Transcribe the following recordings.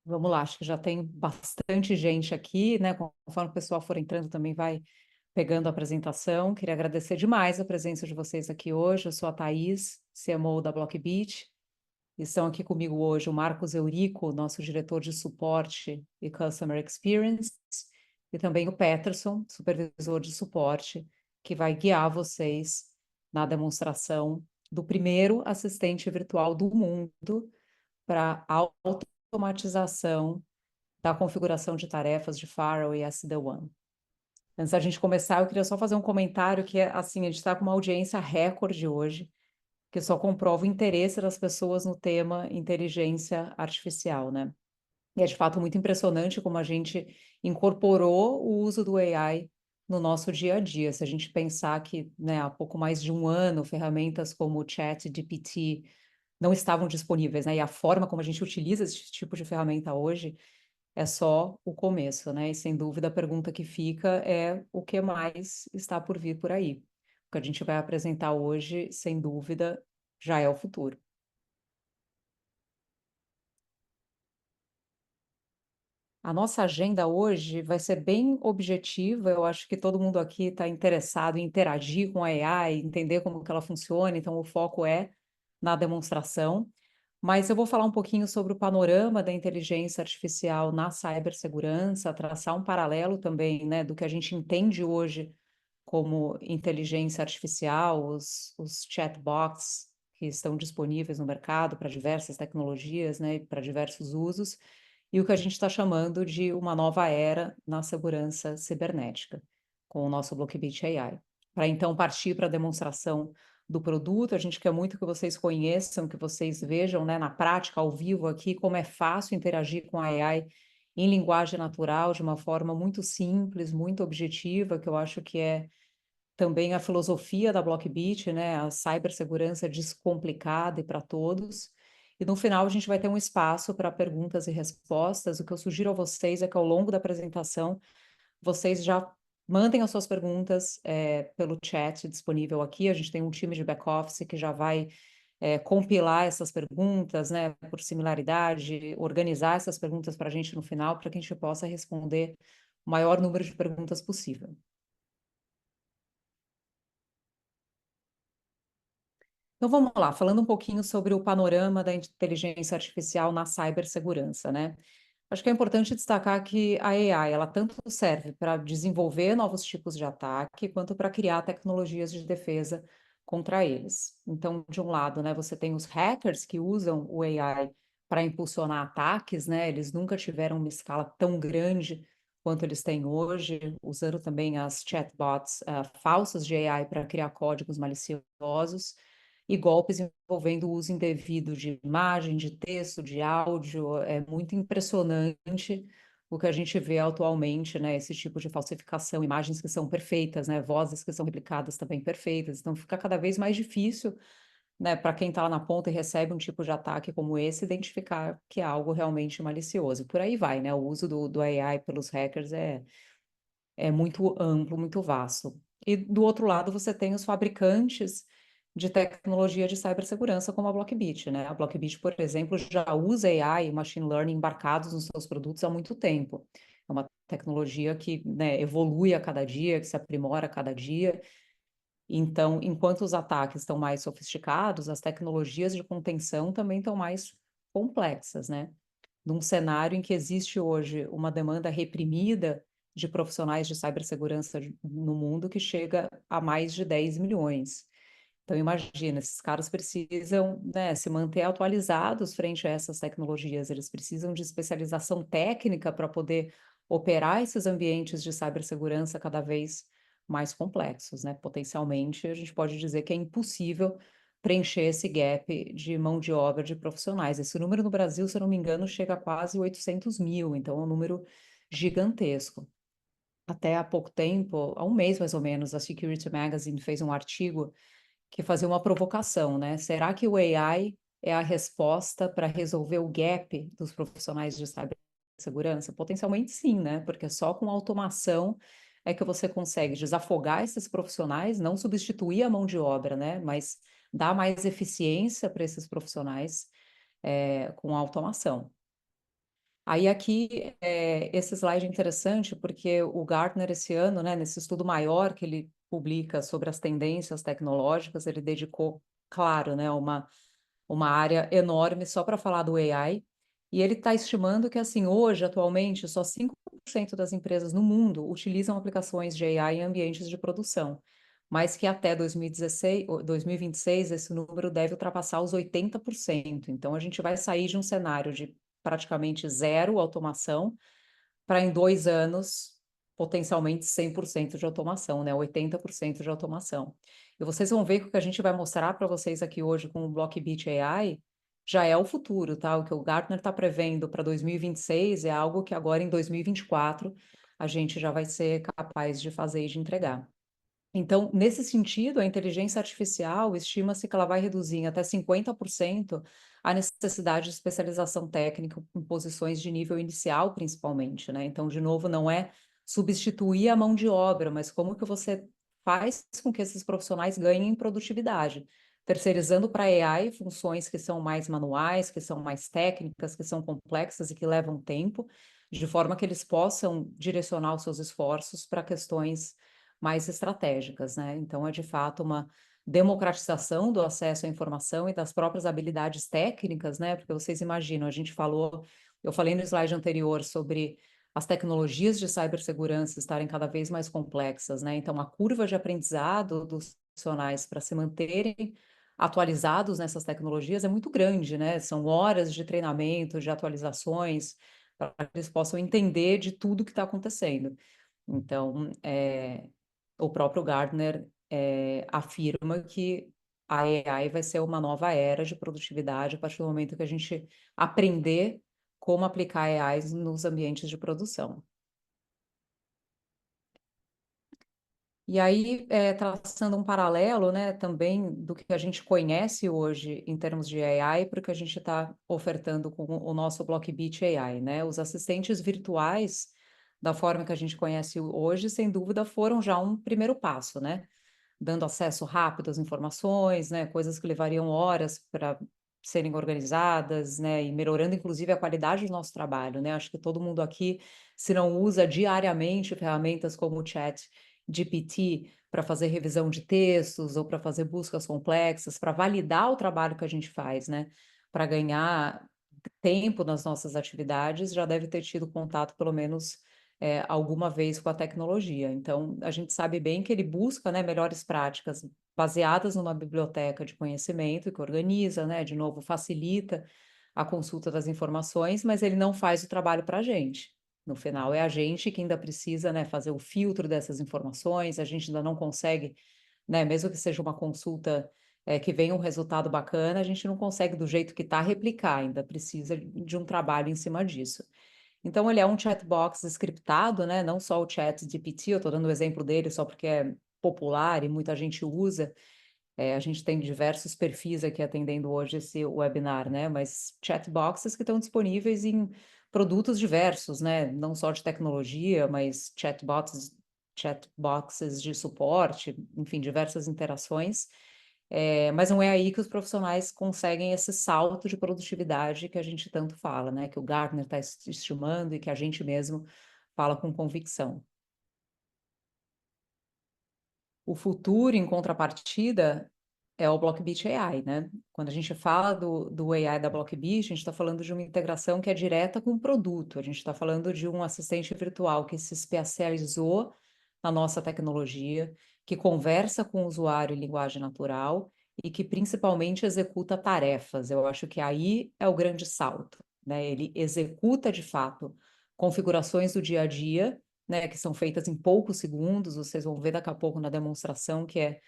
Vamos lá, acho que já tem bastante gente aqui, né? Conforme o pessoal for entrando, também vai pegando a apresentação. Queria agradecer demais a presença de vocês aqui hoje. Eu sou a Thaís, CMO da Blockbeat. Estão aqui comigo hoje o Marcos Eurico, nosso diretor de suporte e Customer Experience, e também o Peterson, supervisor de suporte, que vai guiar vocês na demonstração do primeiro assistente virtual do mundo para automatização da configuração de tarefas de Firewall e SD-WAN. Antes da gente começar, eu queria só fazer um comentário que é assim, a gente está com uma audiência recorde hoje, que só comprova o interesse das pessoas no tema inteligência artificial, né? E é de fato muito impressionante como a gente incorporou o uso do AI no nosso dia a dia. Se a gente pensar que, né, há pouco mais de um ano, ferramentas como o ChatGPT não estavam disponíveis, né? E a forma como a gente utiliza esse tipo de ferramenta hoje é só o começo, né? E sem dúvida a pergunta que fica é o que mais está por vir por aí. O que a gente vai apresentar hoje, sem dúvida, já é o futuro. A nossa agenda hoje vai ser bem objetiva. Eu acho que todo mundo aqui está interessado em interagir com a AI, entender como que ela funciona, então o foco é na demonstração. Mas eu vou falar um pouquinho sobre o panorama da inteligência artificial na cibersegurança, traçar um paralelo também, né, do que a gente entende hoje como inteligência artificial, os chatbots que estão disponíveis no mercado para diversas tecnologias, né, para diversos usos, e o que a gente está chamando de uma nova era na segurança cibernética, com o nosso Blockbeat AI. Para então partir para a demonstração do produto, a gente quer muito que vocês conheçam, que vocês vejam, né, na prática, ao vivo aqui, como é fácil interagir com a AI em linguagem natural, de uma forma muito simples, muito objetiva, que eu acho que é também a filosofia da Blockbeat, né, a cibersegurança descomplicada e para todos. E no final a gente vai ter um espaço para perguntas e respostas. O que eu sugiro a vocês é que ao longo da apresentação vocês já mandem as suas perguntas pelo chat disponível aqui. A gente tem um time de back-office que já vai compilar essas perguntas, né, por similaridade, organizar essas perguntas para a gente no final, para que a gente possa responder o maior número de perguntas possível. Então vamos lá, falando um pouquinho sobre o panorama da inteligência artificial na cibersegurança, né? Acho que é importante destacar que a AI, ela tanto serve para desenvolver novos tipos de ataque, quanto para criar tecnologias de defesa contra eles. Então, de um lado, né, você tem os hackers que usam o AI para impulsionar ataques, né? Eles nunca tiveram uma escala tão grande quanto eles têm hoje, usando também as chatbots falsas de AI para criar códigos maliciosos e golpes envolvendo o uso indevido de imagem, de texto, de áudio. É muito impressionante o que a gente vê atualmente, né? Esse tipo de falsificação, imagens que são perfeitas, né? Vozes que são replicadas também perfeitas. Então fica cada vez mais difícil, né, para quem está lá na ponta e recebe um tipo de ataque como esse, identificar que é algo realmente malicioso. Por aí vai, né? O uso do AI pelos hackers é muito amplo, muito vasto. E do outro lado, você tem os fabricantes de tecnologia de cibersegurança, como a Blockbeat, né? A Blockbeat, por exemplo, já usa AI e machine learning embarcados nos seus produtos há muito tempo. É uma tecnologia que, né, evolui a cada dia, que se aprimora a cada dia. Então, enquanto os ataques estão mais sofisticados, as tecnologias de contenção também estão mais complexas, né? Num cenário em que existe hoje uma demanda reprimida de profissionais de cibersegurança no mundo que chega a mais de 10 milhões. Então, imagina, esses caras precisam, né, se manter atualizados frente a essas tecnologias, eles precisam de especialização técnica para poder operar esses ambientes de cibersegurança cada vez mais complexos, né? Potencialmente, a gente pode dizer que é impossível preencher esse gap de mão de obra de profissionais. Esse número no Brasil, se eu não me engano, chega a quase 800 mil, então é um número gigantesco. Até há pouco tempo, há um mês mais ou menos, a Security Magazine fez um artigo que fazia uma provocação, né? Será que o AI é a resposta para resolver o gap dos profissionais de cibersegurança? Potencialmente sim, né? Porque só com automação é que você consegue desafogar esses profissionais, não substituir a mão de obra, né? Mas dar mais eficiência para esses profissionais com a automação. Aí aqui, esse slide é interessante porque o Gartner esse ano, né, nesse estudo maior que ele publica sobre as tendências tecnológicas, ele dedicou, claro, né, uma área enorme só para falar do AI, e ele está estimando que, assim, hoje, atualmente, só 5% das empresas no mundo utilizam aplicações de AI em ambientes de produção, mas que até 2016, 2026 esse número deve ultrapassar os 80%. Então, a gente vai sair de um cenário de praticamente zero automação para, em 2 anos, potencialmente 100% de automação, né? 80% de automação. E vocês vão ver que o que a gente vai mostrar para vocês aqui hoje com o Blockbit AI já é o futuro, tá? O que o Gartner está prevendo para 2026 é algo que agora em 2024 a gente já vai ser capaz de fazer e de entregar. Então, nesse sentido, a inteligência artificial estima-se que ela vai reduzir em até 50% a necessidade de especialização técnica em posições de nível inicial, principalmente, né? Então, de novo, não é substituir a mão de obra, mas como que você faz com que esses profissionais ganhem produtividade, terceirizando para a AI funções que são mais manuais, que são mais técnicas, que são complexas e que levam tempo, de forma que eles possam direcionar os seus esforços para questões mais estratégicas, né? Então, é de fato uma democratização do acesso à informação e das próprias habilidades técnicas, né? Porque vocês imaginam, a gente falou, eu falei no slide anterior sobre as tecnologias de cibersegurança estarem cada vez mais complexas, né? Então, a curva de aprendizado dos profissionais para se manterem atualizados nessas tecnologias é muito grande, né? São horas de treinamento, de atualizações, para que eles possam entender de tudo que está acontecendo. Então, o próprio Gardner afirma que a AI vai ser uma nova era de produtividade a partir do momento que a gente aprender como aplicar AI nos ambientes de produção. E aí, traçando um paralelo, né, também do que a gente conhece hoje em termos de AI, para o que a gente está ofertando com o nosso Blockbit AI, né? Os assistentes virtuais, da forma que a gente conhece hoje, sem dúvida, foram já um primeiro passo, né? Dando acesso rápido às informações, né? Coisas que levariam horas para serem organizadas, né? E melhorando, inclusive, a qualidade do nosso trabalho, né? Acho que todo mundo aqui, se não usa diariamente ferramentas como o Chat GPT para fazer revisão de textos ou para fazer buscas complexas, para validar o trabalho que a gente faz, né? Para ganhar tempo nas nossas atividades, já deve ter tido contato pelo menos alguma vez com a tecnologia. Então, a gente sabe bem que ele busca, né, melhores práticas baseadas numa biblioteca de conhecimento que organiza, né, de novo, facilita a consulta das informações, mas ele não faz o trabalho para a gente. No final, é a gente que ainda precisa, né, fazer o filtro dessas informações, a gente ainda não consegue, né, mesmo que seja uma consulta que venha um resultado bacana, a gente não consegue do jeito que está replicar, ainda precisa de um trabalho em cima disso. Então, ele é um chatbox scriptado, né? Não só o chat GPT, eu estou dando o exemplo dele só porque é popular e muita gente usa. A gente tem diversos perfis aqui atendendo hoje esse webinar, né? Mas chatboxes que estão disponíveis em produtos diversos, né? Não só de tecnologia, mas chatboxes de suporte, enfim, diversas interações. Mas não é aí que os profissionais conseguem esse salto de produtividade que a gente tanto fala, né? Que o Gartner está estimando e que a gente mesmo fala com convicção. O futuro, em contrapartida, é o Blockbit AI, né? Quando a gente fala do AI da Blockbit, a gente está falando de uma integração que é direta com o produto. A gente está falando de um assistente virtual que se especializou na nossa tecnologia, que conversa com o usuário em linguagem natural e que principalmente executa tarefas. Eu acho que aí é o grande salto, né? Ele executa de fato configurações do dia a dia, né, que são feitas em poucos segundos. Vocês vão ver daqui a pouco na demonstração que é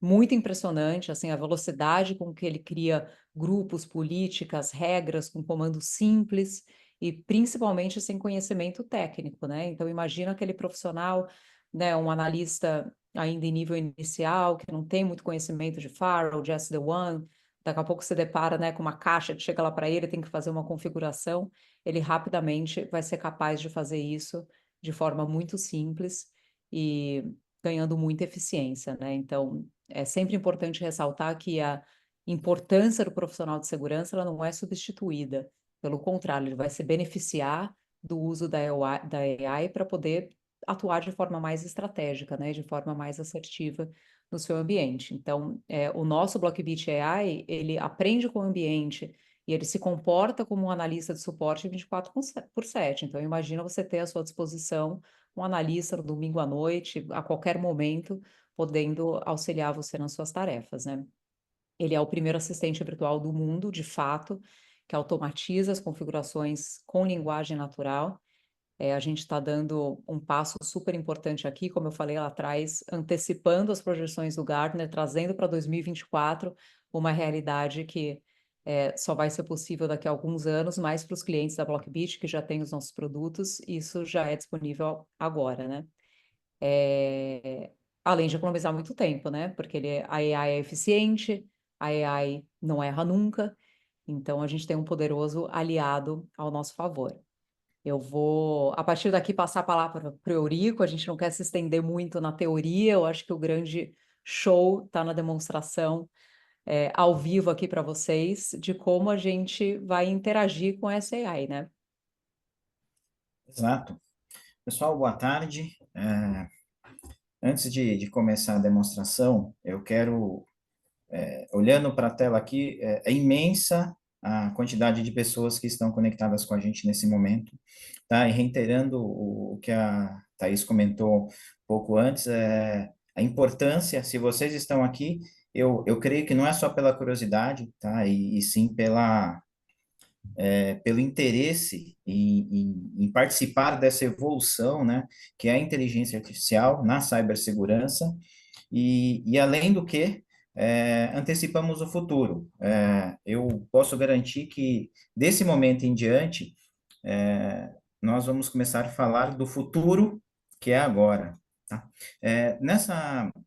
muito impressionante, assim, a velocidade com que ele cria grupos, políticas, regras com comandos simples e principalmente sem conhecimento técnico, né? Então imagina aquele profissional, né, um analista ainda em nível inicial, que não tem muito conhecimento de firewall, de SD-WAN, daqui a pouco se depara, né, com uma caixa que chega lá para ele, tem que fazer uma configuração, ele rapidamente vai ser capaz de fazer isso de forma muito simples e ganhando muita eficiência, né? Então, é sempre importante ressaltar que a importância do profissional de segurança ela não é substituída, Pelo contrário, ele vai se beneficiar do uso da AI para poder atuar de forma mais estratégica, né, de forma mais assertiva no seu ambiente. Então, o nosso Blockbit AI, ele aprende com o ambiente e ele se comporta como um analista de suporte 24 por 7. Então, imagina você ter à sua disposição um analista no domingo à noite, a qualquer momento, podendo auxiliar você nas suas tarefas, né? Ele é o primeiro assistente virtual do mundo, de fato, que automatiza as configurações com linguagem natural. A gente está dando um passo super importante aqui, como eu falei lá atrás, antecipando as projeções do Gartner, trazendo para 2024 uma realidade que só vai ser possível daqui a alguns anos, mas para os clientes da Blockbit que já têm os nossos produtos, isso já é disponível agora, né? É, Além de economizar muito tempo, né? Porque a AI é eficiente, a AI não erra nunca, então a gente tem um poderoso aliado ao nosso favor. Eu vou, a partir daqui, passar a palavra para o Eurico. A gente não quer se estender muito na teoria, eu acho que o grande show está na demonstração ao vivo aqui para vocês de como a gente vai interagir com essa AI, né? Exato. Pessoal, boa tarde. Antes de começar a demonstração, eu quero, olhando para a tela aqui, é imensa a quantidade de pessoas que estão conectadas com a gente nesse momento, tá? E reiterando o que a Thaís comentou um pouco antes, a importância, se vocês estão aqui, eu creio que não é só pela curiosidade, tá? E sim pelo interesse em participar dessa evolução, né, que é a inteligência artificial na cibersegurança, e além do que, antecipamos o futuro. Eu posso garantir que, desse momento em diante, é, nós vamos começar a falar do futuro que é agora. Tá?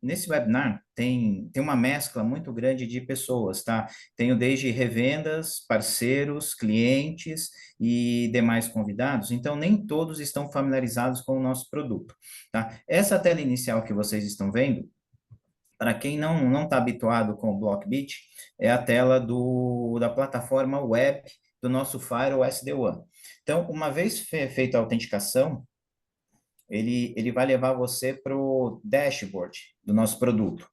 Nesse webinar tem uma mescla muito grande de pessoas, tá? Tenho desde revendas, parceiros, clientes e demais convidados, então nem todos estão familiarizados com o nosso produto, tá? Essa tela inicial que vocês estão vendo, para quem não está habituado com o Blockbit, é a tela da plataforma web do nosso Firewall SD-WAN. Então, uma vez feita a autenticação, ele vai levar você para o dashboard do nosso produto.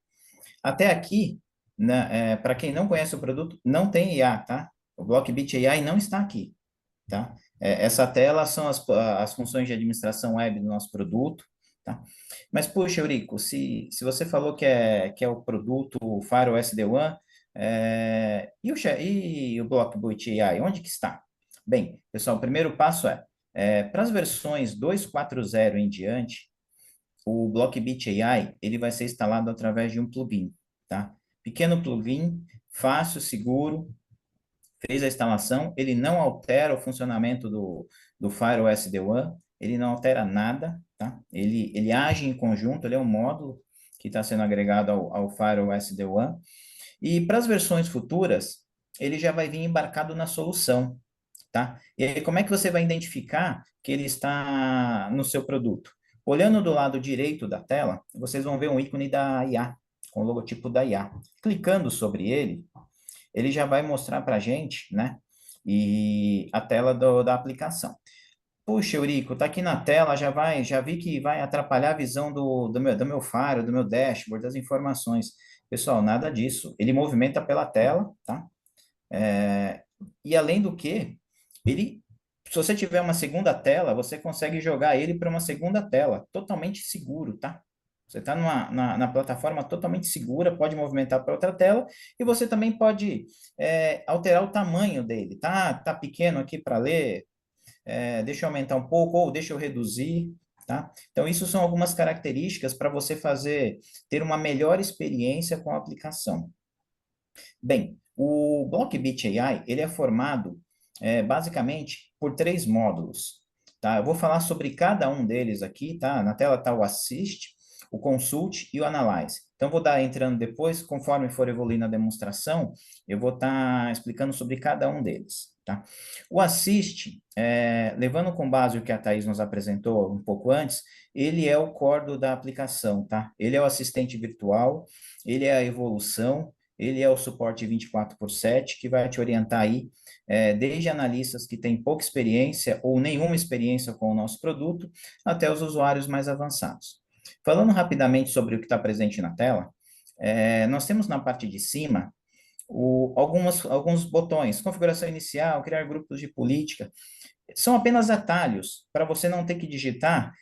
Até aqui, né, para quem não conhece o produto, não tem IA, tá? O Blockbit AI não está aqui, tá? Essa tela são as funções de administração web do nosso produto, tá? Mas, puxa, Eurico, se você falou que é o produto o Firewall SD-WAN, e o Blockbit AI, onde que está? Bem, pessoal, o primeiro passo para as versões 2.4.0 em diante, o Blockbit AI, ele vai ser instalado através de um plugin, tá? Pequeno plugin, fácil, seguro, fez a instalação, ele não altera o funcionamento do Firewall SD-WAN, ele não altera nada, tá? Ele age em conjunto, ele é um módulo que está sendo agregado ao Firewall SD-WAN, e para as versões futuras, ele já vai vir embarcado na solução, tá? E aí, como é que você vai identificar que ele está no seu produto? Olhando do lado direito da tela, vocês vão ver um ícone da IA, com o logotipo da IA. Clicando sobre ele já vai mostrar para a gente, né? E a tela da aplicação. Puxa, Eurico, tá aqui na tela, já vi que vai atrapalhar a visão do meu Faro, do meu dashboard, das informações. Pessoal, nada disso. Ele movimenta pela tela, tá? E além do que, se você tiver uma segunda tela, você consegue jogar ele para uma segunda tela, totalmente seguro, tá? Você está na plataforma totalmente segura, pode movimentar para outra tela, e você também pode alterar o tamanho dele, tá? Tá pequeno aqui para ler, deixa eu aumentar um pouco, ou deixa eu reduzir, tá? Então, isso são algumas características para você ter uma melhor experiência com a aplicação. Bem, o Blockbit AI, ele é formado basicamente por três módulos, tá? Eu vou falar sobre cada um deles aqui, tá? Na tela está o Assist, o Consult e o Analyze. Então, vou dar entrando depois, conforme for evoluir na demonstração, eu vou estar explicando sobre cada um deles, tá? O Assist, levando com base o que a Thaís nos apresentou um pouco antes, ele é o core da aplicação, tá? Ele é o assistente virtual, ele é a evolução, ele é o suporte 24/7, que vai te orientar aí, desde analistas que têm pouca experiência ou nenhuma experiência com o nosso produto, até os usuários mais avançados. Falando rapidamente sobre o que está presente na tela, nós temos na parte de cima alguns botões, configuração inicial, criar grupos de política, são apenas atalhos para você não ter que digitar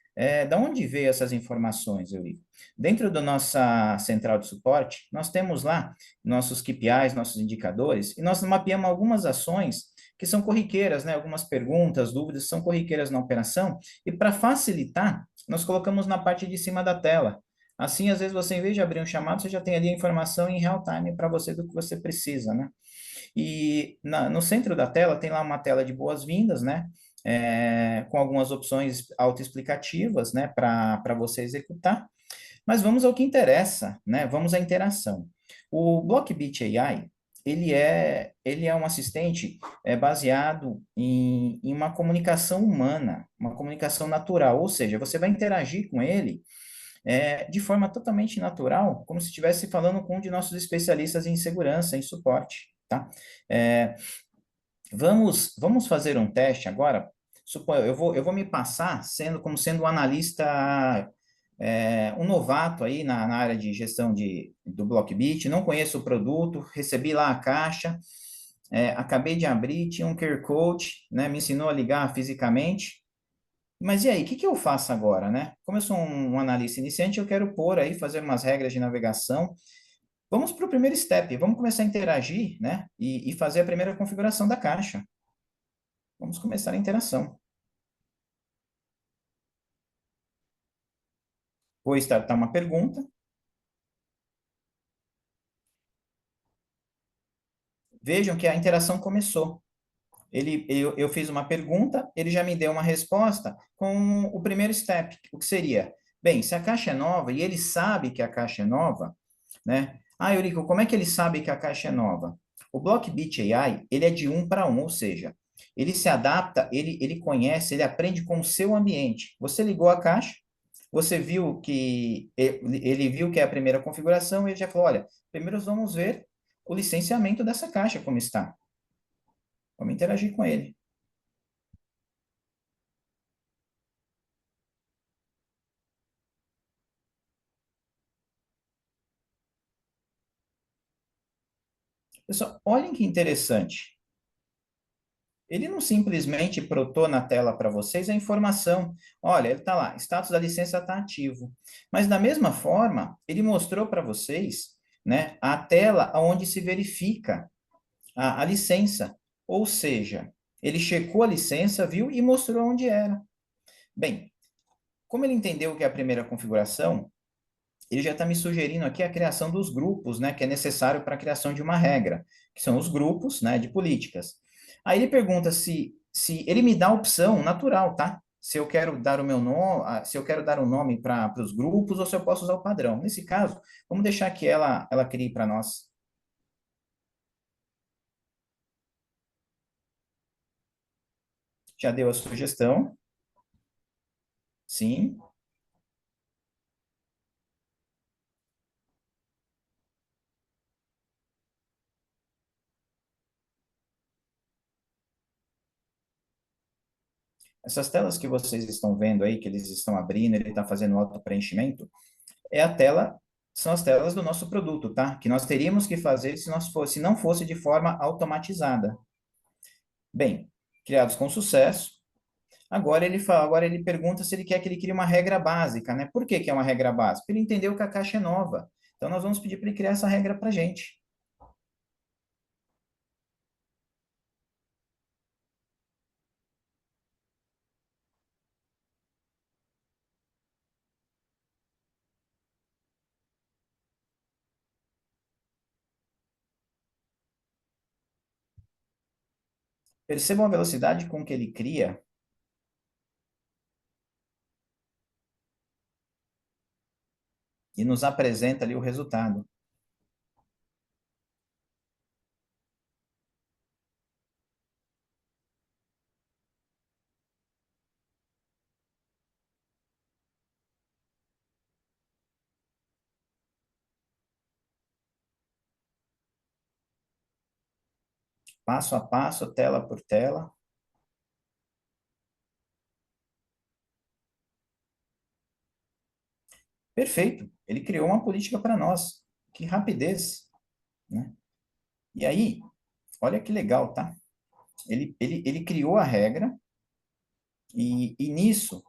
da onde veio essas informações, Eurico. Dentro da nossa central de suporte, nós temos lá nossos KPIs, nossos indicadores, e nós mapeamos algumas ações que são corriqueiras, né? Algumas perguntas, dúvidas são corriqueiras na operação, e para facilitar, nós colocamos na parte de cima da tela. Assim, às vezes, você, em vez de abrir um chamado, você já tem ali a informação em real time para você do que você precisa, né? E no centro da tela tem lá uma tela de boas-vindas, né? Com algumas opções autoexplicativas, né? Para você executar. Mas vamos ao que interessa, né? Vamos à interação. O Blockbit AI, ele é um assistente baseado em uma comunicação humana, uma comunicação natural, ou seja, você vai interagir com ele de forma totalmente natural, como se estivesse falando com um de nossos especialistas em segurança, em suporte, tá? É, vamos fazer um teste agora. Suponho, eu vou me passar como sendo um analista, um novato aí na área de gestão do Blockbit, não conheço o produto, recebi lá a caixa, acabei de abrir, tinha um QR Code, né, me ensinou a ligar fisicamente, mas e aí, o que que eu faço agora, né? Como eu sou um analista iniciante, eu quero pôr aí, fazer umas regras de navegação. Vamos para o primeiro step, vamos começar a interagir, né? E fazer a primeira configuração da caixa. Vamos começar a interação. Vou startar uma pergunta. Vejam que a interação começou. Eu fiz uma pergunta, ele já me deu uma resposta com o primeiro step, o que seria? Bem, se a caixa é nova e ele sabe que a caixa é nova, né? Ah, Eurico, como é que ele sabe que a caixa é nova? O Blockbit AI, ele é de um para um, ou seja, ele se adapta, ele conhece, ele aprende com o seu ambiente. Você ligou a caixa, você viu que ele viu que é a primeira configuração e ele já falou, olha, primeiro vamos ver o licenciamento dessa caixa como está. Vamos interagir com ele. Pessoal, olhem que interessante. Ele não simplesmente protou na tela para vocês a informação. Olha, ele está lá, status da licença está ativo. Mas da mesma forma, ele mostrou para vocês, né, a tela onde se verifica a licença. Ou seja, ele checou a licença, viu e mostrou onde era. Bem, como ele entendeu que é a primeira configuração, ele já está me sugerindo aqui a criação dos grupos, né, que é necessário para a criação de uma regra, que são os grupos, né, de políticas. Aí ele pergunta se ele me dá a opção natural, tá? Se eu quero dar o meu nome, se eu quero dar um nome para os grupos ou se eu posso usar o padrão. Nesse caso, vamos deixar que ela crie para nós. Já deu a sugestão? Sim. Essas telas que vocês estão vendo aí, que eles estão abrindo, ele está fazendo auto-preenchimento, é a tela, são as telas do nosso produto, tá? Que nós teríamos que fazer se não fosse de forma automatizada. Bem, criados com sucesso. Agora ele pergunta se ele quer que ele crie uma regra básica, né? Por que que é uma regra básica? Porque ele entendeu que a caixa é nova. Então nós vamos pedir para ele criar essa regra para a gente. Percebam a velocidade com que ele cria e nos apresenta ali o resultado. passo a passo, tela por tela. Perfeito. Ele criou uma política para nós. Que rapidez, né? E aí, olha que legal, tá? Ele criou a regra e nisso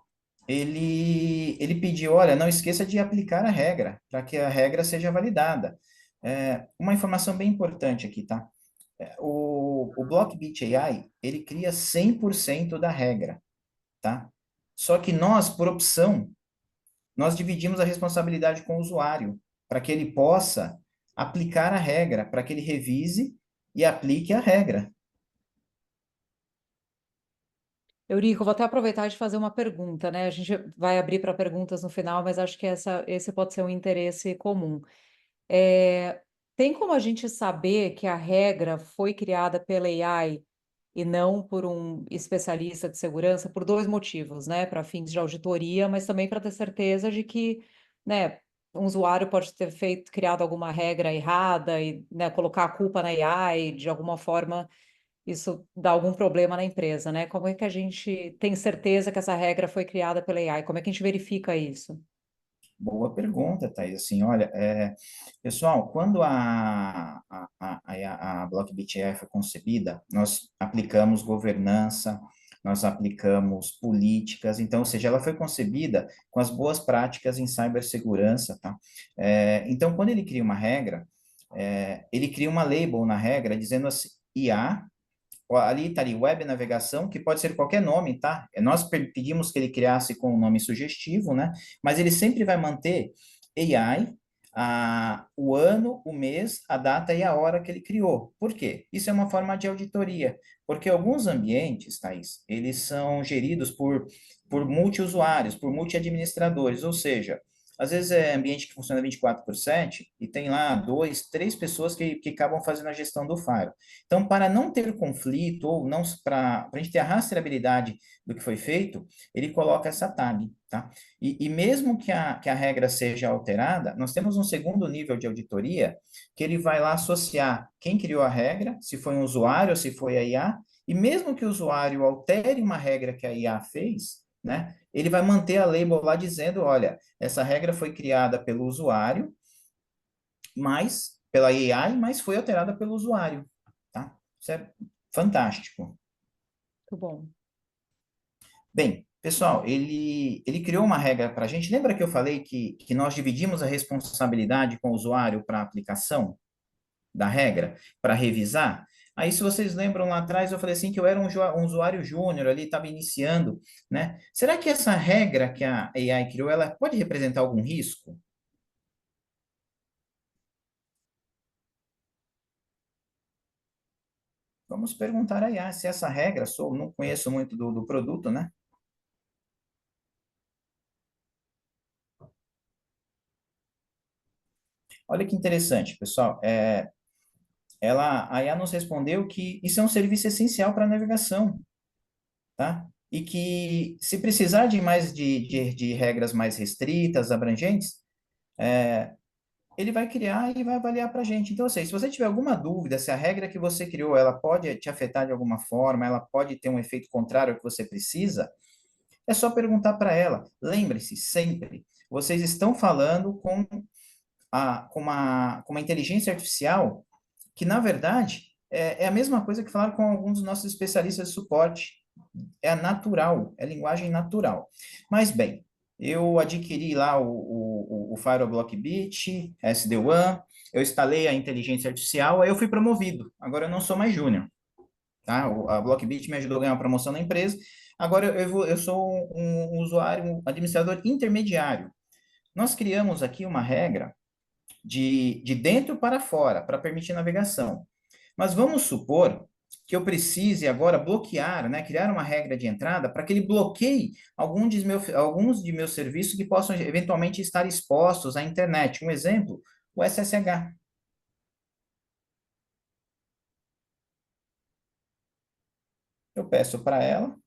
ele pediu, olha, não esqueça de aplicar a regra, para que a regra seja validada. Uma informação bem importante aqui, tá? O Blockbit AI, ele cria 100% da regra, tá? Só que nós, por opção, nós dividimos a responsabilidade com o usuário, para que ele possa aplicar a regra, para que ele revise e aplique a regra. Eurico, vou até aproveitar de fazer uma pergunta, né? A gente vai abrir para perguntas no final, mas acho que esse pode ser um interesse comum. É, tem como a gente saber que a regra foi criada pela AI e não por um especialista de segurança por dois motivos, né? Para fins de auditoria, mas também para ter certeza de que, né, um usuário pode ter criado alguma regra errada e, né, colocar a culpa na AI de alguma forma isso dá algum problema na empresa, né? Como é que a gente tem certeza que essa regra foi criada pela AI? Como é que a gente verifica isso? Boa pergunta, Thaís. Assim, olha, pessoal, quando a Blockbit AI foi concebida, nós aplicamos governança, nós aplicamos políticas, então, ou seja, ela foi concebida com as boas práticas em cibersegurança, tá? Então, quando ele cria uma regra, ele cria uma label na regra dizendo assim, IA. Ali está ali, web navegação, que pode ser qualquer nome, tá? Nós pedimos que ele criasse com um nome sugestivo, né? Mas ele sempre vai manter AI, o ano, o mês, a data e a hora que ele criou. Por quê? Isso é uma forma de auditoria, porque alguns ambientes, Thaís, eles são geridos por multi-usuários, por multi-administradores, ou seja, às vezes é ambiente que funciona 24/7 e tem lá dois, três pessoas que acabam fazendo a gestão do Fire. Então, para não ter conflito ou não para a gente ter a rastreabilidade do que foi feito, ele coloca essa tag, tá? E mesmo que a regra seja alterada, nós temos um segundo nível de auditoria que ele vai lá associar quem criou a regra, se foi um usuário ou se foi a IA, e mesmo que o usuário altere uma regra que a IA fez, né? Ele vai manter a label lá dizendo, olha, essa regra foi criada pelo usuário, mas pela AI, mas foi alterada pelo usuário, tá? Isso é fantástico. Muito bom. Bem, pessoal, ele criou uma regra para a gente. Lembra que eu falei que nós dividimos a responsabilidade com o usuário para a aplicação da regra, para revisar? Aí, se vocês lembram lá atrás, eu falei assim que eu era um usuário júnior ali, estava iniciando, né? Será que essa regra que a AI criou, ela pode representar algum risco? Vamos perguntar a IA se essa regra, não conheço muito do produto, né? Olha que interessante, pessoal. A IA nos respondeu que isso é um serviço essencial para a navegação, tá? E que se precisar de mais de regras mais restritas, abrangentes, ele vai criar e vai avaliar para a gente. Então, assim, se você tiver alguma dúvida se a regra que você criou, ela pode te afetar de alguma forma, ela pode ter um efeito contrário ao que você precisa, é só perguntar para ela. Lembre-se, sempre, vocês estão falando com uma inteligência artificial que, na verdade, é a mesma coisa que falaram com alguns dos nossos especialistas de suporte. É natural, é linguagem natural. Mas, bem, eu adquiri lá o Firewall Blockbit, SD-WAN, eu instalei a inteligência artificial, aí eu fui promovido. Agora eu não sou mais júnior, tá? A Blockbit me ajudou a ganhar uma promoção na empresa. Agora eu sou um usuário, um administrador intermediário. Nós criamos aqui uma regra de dentro para fora, para permitir navegação. Mas vamos supor que eu precise agora bloquear, né, criar uma regra de entrada para que ele bloqueie alguns de meus serviços que possam eventualmente estar expostos à internet. Um exemplo, o SSH. Eu peço para ela,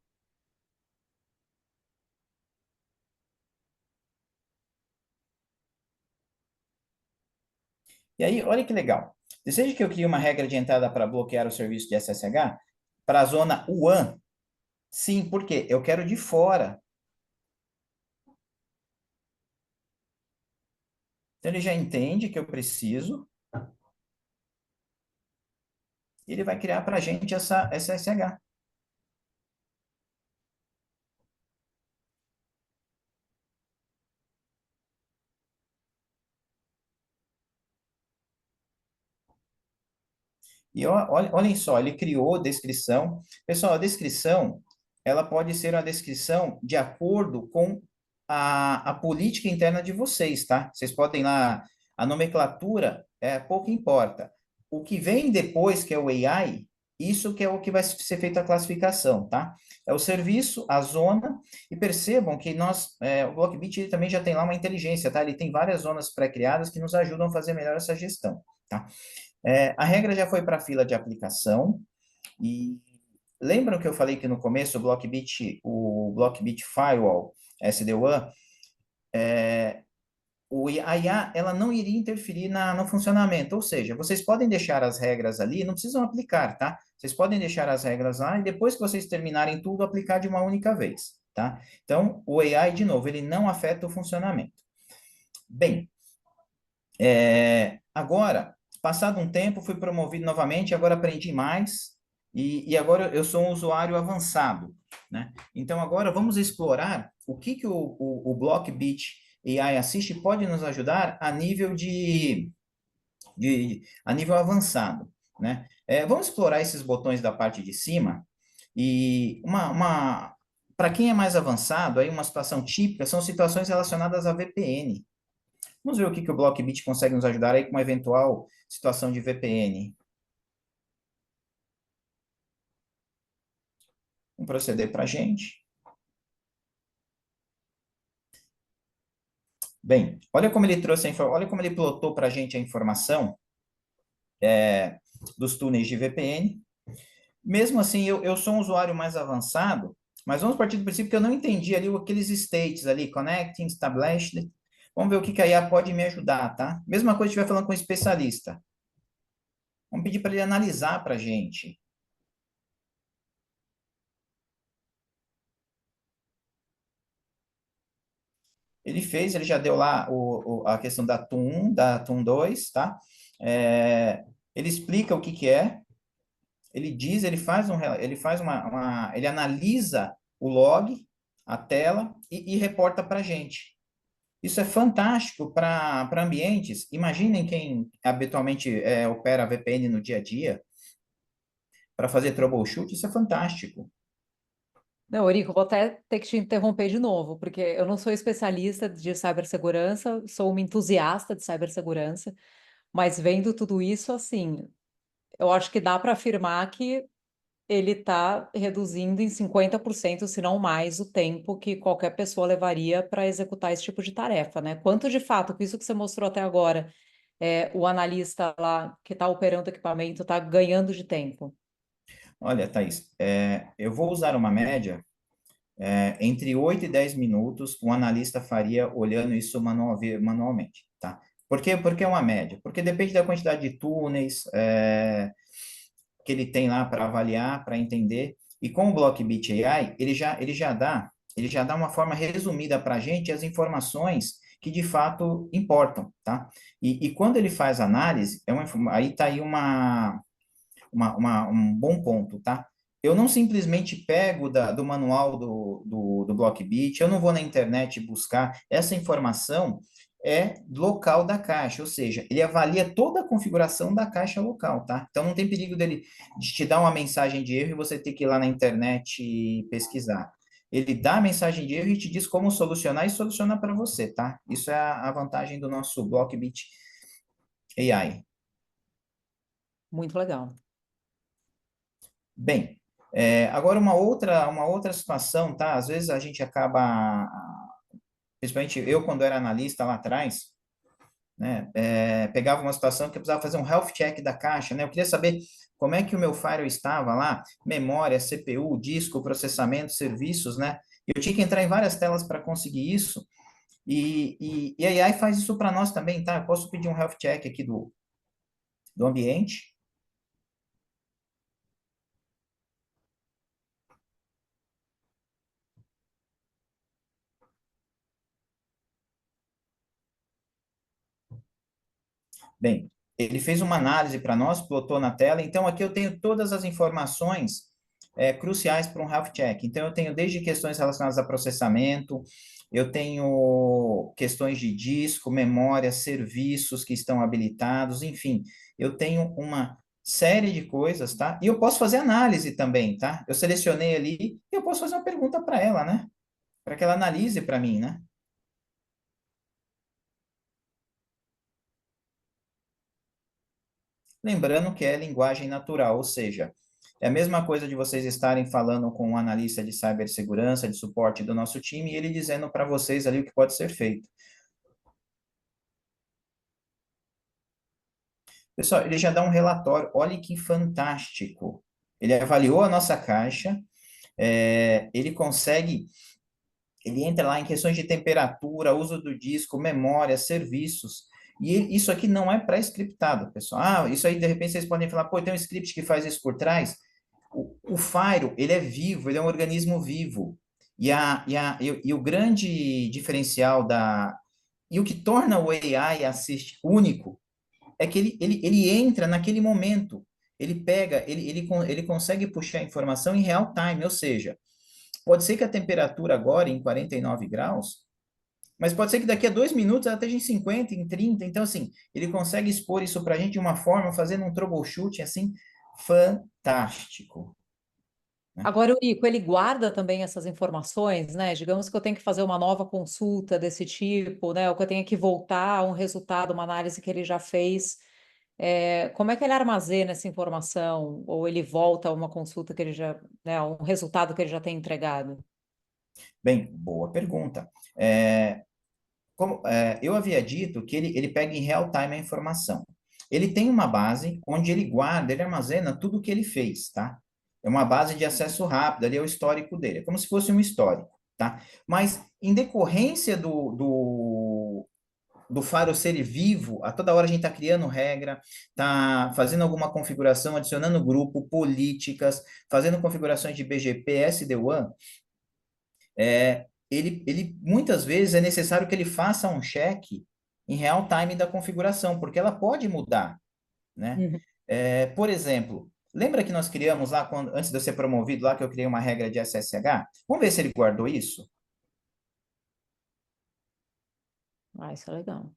e aí, olha que legal. Deseja que eu crie uma regra de entrada para bloquear o serviço de SSH para a zona WAN? Sim, porque eu quero de fora. Então, ele já entende que eu preciso, e ele vai criar para a gente essa SSH. E olhem só, ele criou descrição. Pessoal, a descrição, ela pode ser uma descrição de acordo com a política interna de vocês, tá? Vocês podem lá, a nomenclatura, pouco importa. O que vem depois, que é o AI, isso que é o que vai ser feita a classificação, tá? É o serviço, a zona, e percebam que o Blockbit ele também já tem lá uma inteligência, tá? Ele tem várias zonas pré-criadas que nos ajudam a fazer melhor essa gestão, tá? A regra já foi para a fila de aplicação, e lembram que eu falei que no começo o Blockbit Firewall SD-WAN, a IA, ela não iria interferir no funcionamento, ou seja, vocês podem deixar as regras ali, não precisam aplicar, tá? Vocês podem deixar as regras lá e depois que vocês terminarem tudo, aplicar de uma única vez, tá? Então, o AI, de novo, ele não afeta o funcionamento. Bem, agora, passado um tempo, fui promovido novamente, agora aprendi mais, e agora eu sou um usuário avançado, né? Então, agora vamos explorar o que o Blockbit AI Assist pode nos ajudar a nível a nível avançado, né? Vamos explorar esses botões da parte de cima, e para quem é mais avançado, aí uma situação típica são situações relacionadas a VPN. Vamos ver o que o Blockbit consegue nos ajudar aí com uma eventual situação de VPN. Vamos proceder para a gente. Bem, olha como ele trouxe olha como ele plotou para a gente a informação dos túneis de VPN. Mesmo assim, eu sou um usuário mais avançado, mas vamos partir do princípio que eu não entendi ali aqueles states ali, connecting, established. Vamos ver o que a IA pode me ajudar, tá? Mesma coisa se estiver falando com um especialista. Vamos pedir para ele analisar para a gente. Ele já deu lá a questão da TUM 1, da TUM 2, tá? Ele explica o que é, ele diz, ele analisa o log, a tela, e reporta para a gente. Isso é fantástico para ambientes. Imaginem quem habitualmente opera VPN no dia a dia, para fazer troubleshoot, isso é fantástico. Não, Eurico, vou até ter que te interromper de novo, porque eu não sou especialista de cibersegurança, sou uma entusiasta de cibersegurança, mas vendo tudo isso, assim, eu acho que dá para afirmar que ele está reduzindo em 50%, se não mais, o tempo que qualquer pessoa levaria para executar esse tipo de tarefa, né? Quanto de fato, com isso que você mostrou até agora, o analista lá que está operando o equipamento está ganhando de tempo? Olha, Thaís, eu vou usar uma média. Entre 8 e 10 minutos, um analista faria olhando isso manualmente, tá? Por quê? Porque é uma média. Porque depende da quantidade de túneis que ele tem lá para avaliar, para entender. E com o Blockbit AI, ele já dá uma forma resumida para a gente as informações que de fato importam, tá? E quando ele faz análise, aí está aí um bom ponto, tá? Eu não simplesmente pego do manual do Blockbit, eu não vou na internet buscar. Essa informação é local da caixa, ou seja, ele avalia toda a configuração da caixa local, tá? Então não tem perigo de te dar uma mensagem de erro e você ter que ir lá na internet e pesquisar. Ele dá a mensagem de erro e te diz como solucionar e soluciona para você, tá? Isso é a vantagem do nosso Blockbit AI. Muito legal. Bem, agora uma outra situação, tá? Às vezes a gente acaba, principalmente eu quando era analista lá atrás, né, pegava uma situação que eu precisava fazer um health check da caixa, né? Eu queria saber como é que o meu firewall estava lá, memória, CPU, disco, processamento, serviços, né? Eu tinha que entrar em várias telas para conseguir isso, e a AI faz isso para nós também, tá? Eu posso pedir um health check aqui do ambiente. Bem, ele fez uma análise para nós, plotou na tela. Então, aqui eu tenho todas as informações cruciais para um health check. Então, eu tenho desde questões relacionadas a processamento, eu tenho questões de disco, memória, serviços que estão habilitados, enfim, eu tenho uma série de coisas, tá? E eu posso fazer análise também, tá? Eu selecionei ali e eu posso fazer uma pergunta para ela, né? Para que ela analise para mim, né? Lembrando que é linguagem natural, ou seja, é a mesma coisa de vocês estarem falando com um analista de cibersegurança, de suporte do nosso time, e ele dizendo para vocês ali o que pode ser feito. Pessoal, ele já dá um relatório, olha que fantástico. Ele avaliou a nossa caixa, ele consegue, ele entra lá em questões de temperatura, uso do disco, memória, serviços, e isso aqui não é pré-scriptado, pessoal. Ah, isso aí, de repente, vocês podem falar, pô, tem um script que faz isso por trás. O Fire, ele é vivo, ele é um organismo vivo. E o grande diferencial e o que torna o AI Assist único é que ele entra naquele momento. Ele pega, ele consegue puxar a informação em real time, ou seja, pode ser que a temperatura agora em 49 graus, mas pode ser que daqui a 2 minutos ela esteja em 50, em 30. Então, assim, ele consegue expor isso para a gente de uma forma, fazendo um troubleshooting, assim, fantástico, né? Agora, Eurico, ele guarda também essas informações, né? Digamos que eu tenho que fazer uma nova consulta desse tipo, né? Ou que eu tenha que voltar a um resultado, uma análise que ele já fez. Como é que ele armazena essa informação? Ou ele volta a uma consulta que ele já, né? A um resultado que ele já tem entregado? Bem, boa pergunta. Eu havia dito que ele pega em real time a informação. Ele tem uma base onde ele guarda, ele armazena tudo o que ele fez, tá? É uma base de acesso rápido, ali é o histórico dele, é como se fosse um histórico, tá? Mas, em decorrência do Faro ser vivo, a toda hora a gente está criando regra, está fazendo alguma configuração, adicionando grupo, políticas, fazendo configurações de BGP, SD-WAN, ele muitas vezes é necessário que ele faça um check em real time da configuração, porque ela pode mudar, né? Uhum. Por exemplo, lembra que nós criamos lá, antes de eu ser promovido lá, que eu criei uma regra de SSH? Vamos ver se ele guardou isso? Ah, isso é legal.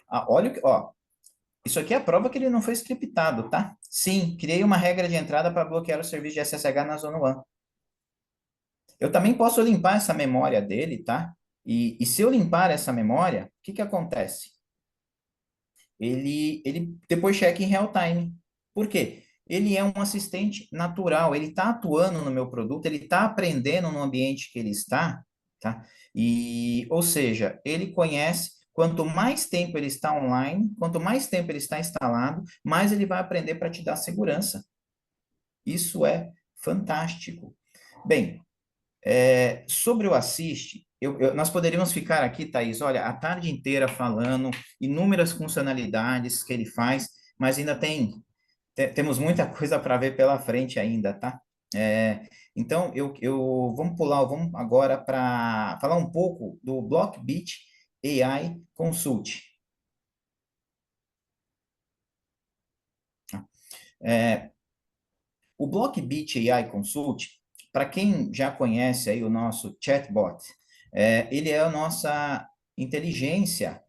Ah, olha, ó, isso aqui é a prova que ele não foi scriptado, tá? Sim, criei uma regra de entrada para bloquear o serviço de SSH na Zona WAN. Eu também posso limpar essa memória dele, tá? E se eu limpar essa memória, o que que acontece? Ele depois checa em real time. Por quê? Ele é um assistente natural, ele está atuando no meu produto, ele está aprendendo no ambiente que ele está, tá? Ou seja, ele conhece, quanto mais tempo ele está online, quanto mais tempo ele está instalado, mais ele vai aprender para te dar segurança. Isso é fantástico. Bem, sobre o Assist, nós poderíamos ficar aqui, Thaís, olha, a tarde inteira falando inúmeras funcionalidades que ele faz, mas ainda temos muita coisa para ver pela frente ainda, tá? Então, vamos agora para falar um pouco do Blockbit AI Consult. É, o Blockbit AI Consult, para quem já conhece aí o nosso chatbot, ele é a nossa inteligência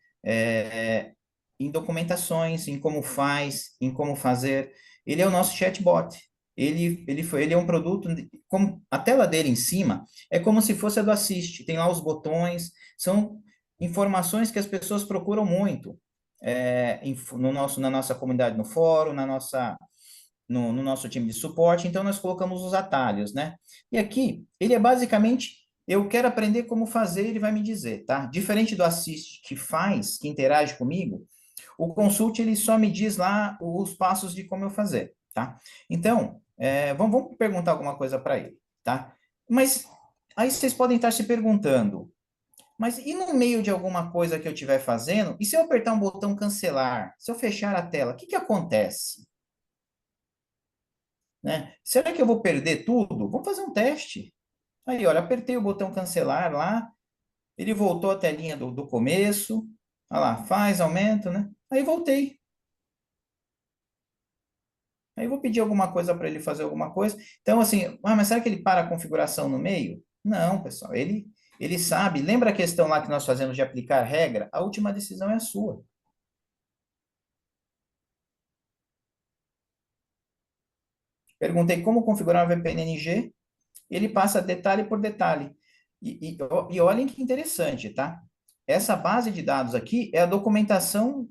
em documentações, em como faz, em como fazer. Ele é o nosso chatbot. Ele é um produto, como a tela dele em cima é como se fosse a do Assist. Tem lá os botões, são informações que as pessoas procuram muito na nossa comunidade, no fórum, no nosso time de suporte, então nós colocamos os atalhos, né? E aqui, ele é basicamente, eu quero aprender como fazer, ele vai me dizer, tá? Diferente do Assist, que faz, que interage comigo, o Consult, ele só me diz lá os passos de como eu fazer, tá? Então, vamos perguntar alguma coisa para ele, tá? Mas aí vocês podem estar se perguntando, mas e no meio de alguma coisa que eu estiver fazendo, e se eu apertar um botão cancelar, se eu fechar a tela, o que que acontece? Né? Será que eu vou perder tudo? Vamos fazer um teste. Aí, olha, apertei o botão cancelar lá, ele voltou à telinha do começo, olha lá, faz aumento, né? Aí voltei. Aí eu vou pedir alguma coisa para ele fazer alguma coisa. Então, assim, mas será que ele para a configuração no meio? Não, pessoal, ele sabe. Lembra a questão lá que nós fazemos de aplicar regra? A última decisão é a sua. Perguntei como configurar uma VPN-NG, ele passa detalhe por detalhe. E olhem que interessante, tá? Essa base de dados aqui é a documentação,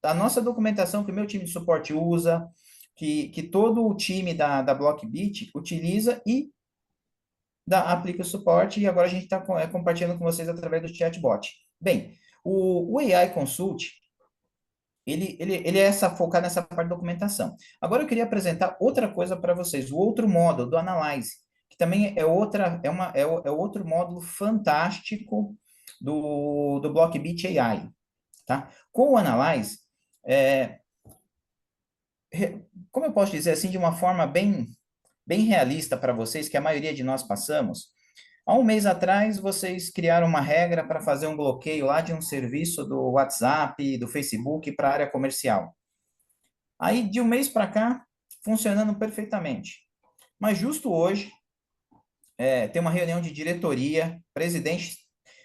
a nossa documentação que o meu time de suporte usa, que todo o time da Blockbit utiliza e aplica o suporte, e agora a gente está compartilhando com vocês através do chatbot. Bem, o AI Consult, ele é focado nessa parte de documentação. Agora eu queria apresentar outra coisa para vocês, o outro módulo do Analyze, que também é outro módulo fantástico do Blockbit AI, tá? Com o Analyze, é, como eu posso dizer assim, de uma forma bem realista para vocês, que a maioria de nós passamos, há um mês atrás, vocês criaram uma regra para fazer um bloqueio lá de um serviço do WhatsApp, do Facebook para a área comercial. Aí, de um mês para cá, funcionando perfeitamente. Mas justo hoje, tem uma reunião de diretoria, o presidente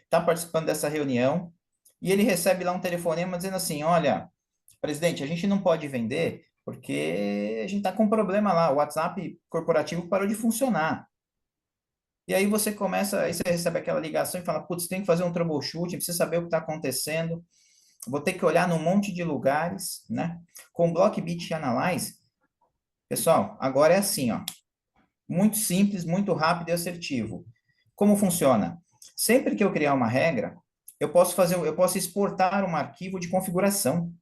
está participando dessa reunião, e ele recebe lá um telefonema dizendo assim, olha, presidente, a gente não pode vender porque a gente está com um problema lá, o WhatsApp corporativo parou de funcionar. E aí aí você recebe aquela ligação e fala, putz, tem que fazer um troubleshooting, precisa saber o que está acontecendo, vou ter que olhar num monte de lugares, né? Com o Blockbit Analyze, pessoal, agora é assim, ó, muito simples, muito rápido e assertivo. Como funciona? Sempre que eu criar uma regra, eu posso exportar um arquivo de configuração.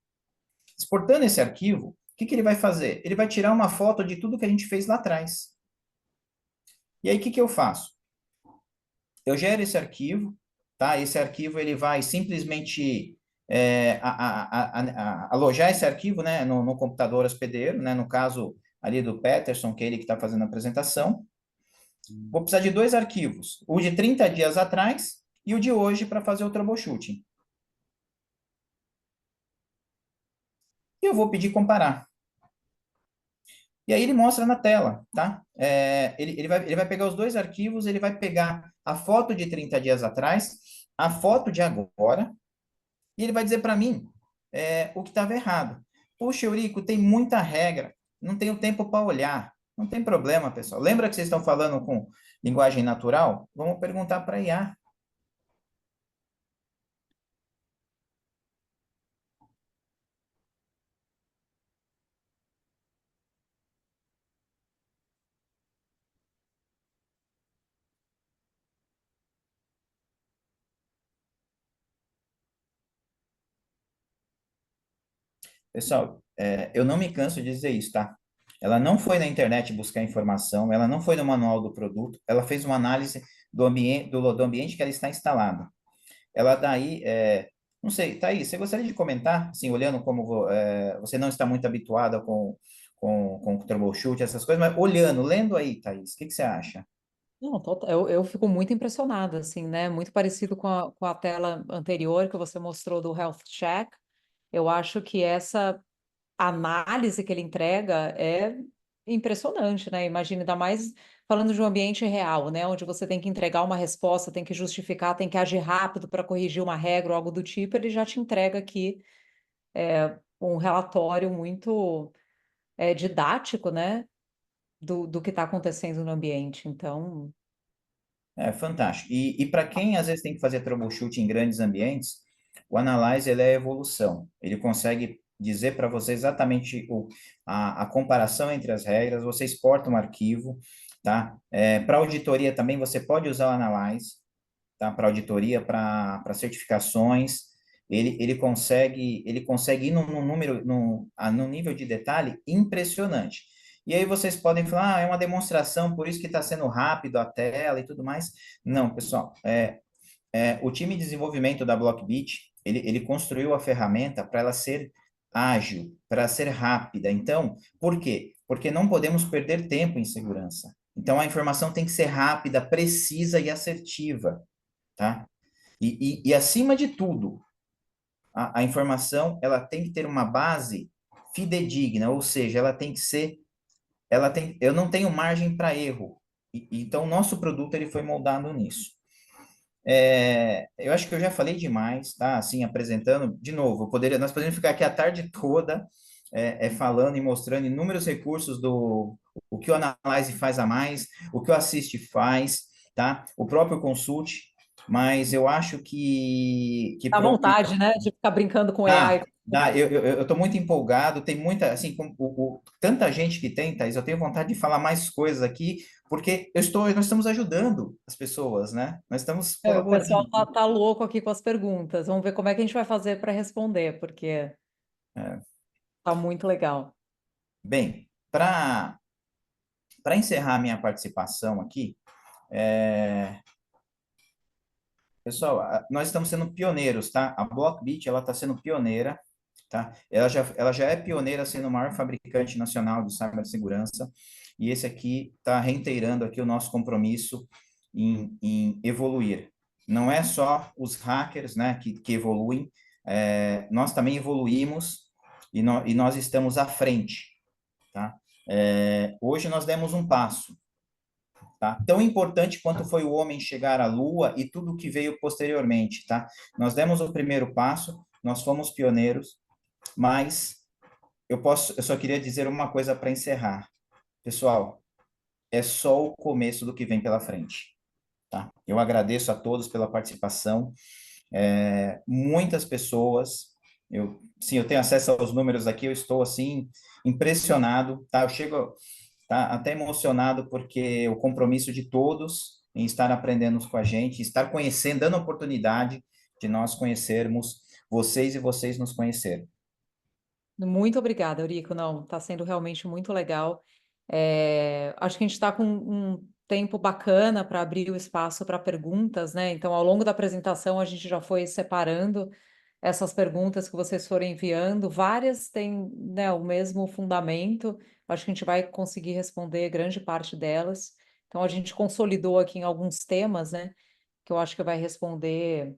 Exportando esse arquivo, o que que ele vai fazer? Ele vai tirar uma foto de tudo que a gente fez lá atrás. E aí, o que que eu faço? Eu gero esse arquivo, tá? Esse arquivo ele vai simplesmente alojar esse arquivo, né, no computador hospedeiro, né, no caso ali do Peterson, que é ele que está fazendo a apresentação. Vou precisar de dois arquivos, o de 30 dias atrás e o de hoje para fazer o troubleshooting. E eu vou pedir comparar. E aí ele mostra na tela, tá? Ele vai pegar os dois arquivos, ele vai pegar a foto de 30 dias atrás, a foto de agora, e ele vai dizer para mim o que estava errado. Puxa, Eurico, tem muita regra, não tenho tempo para olhar. Não tem problema, pessoal. Lembra que vocês estão falando com linguagem natural? Vamos perguntar para a IA. Pessoal, eu não me canso de dizer isso, tá? Ela não foi na internet buscar informação, ela não foi no manual do produto, ela fez uma análise do ambiente que ela está instalada. Ela daí, não sei, Thaís, você gostaria de comentar, assim, olhando como você não está muito habituada com troubleshoot, essas coisas, mas olhando, lendo aí, Thaís, o que que você acha? Não, eu fico muito impressionada, assim, né? Muito parecido com a tela anterior que você mostrou do Health Check. Eu acho que essa análise que ele entrega é impressionante, né? Imagina, ainda mais falando de um ambiente real, né? Onde você tem que entregar uma resposta, tem que justificar, tem que agir rápido para corrigir uma regra ou algo do tipo, ele já te entrega aqui um relatório muito didático, né? Do que está acontecendo no ambiente. Então, É fantástico. E para quem às vezes tem que fazer troubleshoot em grandes ambientes, o Analyze ele é evolução. Ele consegue dizer para você exatamente a comparação entre as regras. Você exporta um arquivo, tá? Para auditoria também você pode usar o Analyze, tá? Para auditoria, para certificações. Ele consegue ir num nível de detalhe impressionante. E aí vocês podem falar, é uma demonstração, por isso que está sendo rápido a tela e tudo mais. Não, pessoal, o time de desenvolvimento da Blockbit, ele construiu a ferramenta para ela ser ágil, para ser rápida. Então, por quê? Porque não podemos perder tempo em segurança. Então, a informação tem que ser rápida, precisa e assertiva, tá? E acima de tudo, a informação ela tem que ter uma base fidedigna, ou seja, ela tem que ser, eu não tenho margem para erro. Então, o nosso produto ele foi moldado nisso. Eu acho que eu já falei demais, tá? Assim, apresentando, de novo, nós poderíamos ficar aqui a tarde toda falando e mostrando inúmeros recursos do o que o Analyze faz a mais, o que o Assist faz, tá? O próprio Consult, mas eu acho que Dá por vontade, né, de ficar brincando com AI. eu tô muito empolgado, tem muita, assim, tanta gente que tem, Thaís, eu tenho vontade de falar mais coisas aqui, porque nós estamos ajudando as pessoas, né? Nós estamos O pessoal colaborando. tá louco aqui com as perguntas. Vamos ver como é que a gente vai fazer para responder, porque É. tá muito legal. Bem, para encerrar a minha participação aqui, é, pessoal, nós estamos sendo pioneiros, tá? A Blockbit, ela está sendo pioneira, tá? Ela já é pioneira sendo o maior fabricante nacional de cibersegurança, e esse aqui está reiterando aqui o nosso compromisso em evoluir. Não é só os hackers, né, que evoluem, nós também evoluímos e nós estamos à frente, tá? Hoje nós demos um passo, tá? Tão importante quanto foi o homem chegar à Lua e tudo que veio posteriormente, tá? Nós demos o primeiro passo, nós fomos pioneiros, mas eu só queria dizer uma coisa para encerrar. Pessoal, é só o começo do que vem pela frente, tá? Eu agradeço a todos pela participação. Muitas pessoas, sim, eu tenho acesso aos números aqui, eu estou assim impressionado, tá? Eu chego tá até emocionado porque o compromisso de todos em estar aprendendo com a gente, estar conhecendo, dando a oportunidade de nós conhecermos vocês e vocês nos conhecerem. Muito obrigada, Eurico. Não, está sendo realmente muito legal. Acho que a gente está com um tempo bacana para abrir o espaço para perguntas, né? Então, ao longo da apresentação, a gente já foi separando essas perguntas que vocês foram enviando. Várias têm, né, o mesmo fundamento. Acho que a gente vai conseguir responder grande parte delas. Então, a gente consolidou aqui em alguns temas, né? Que eu acho que vai responder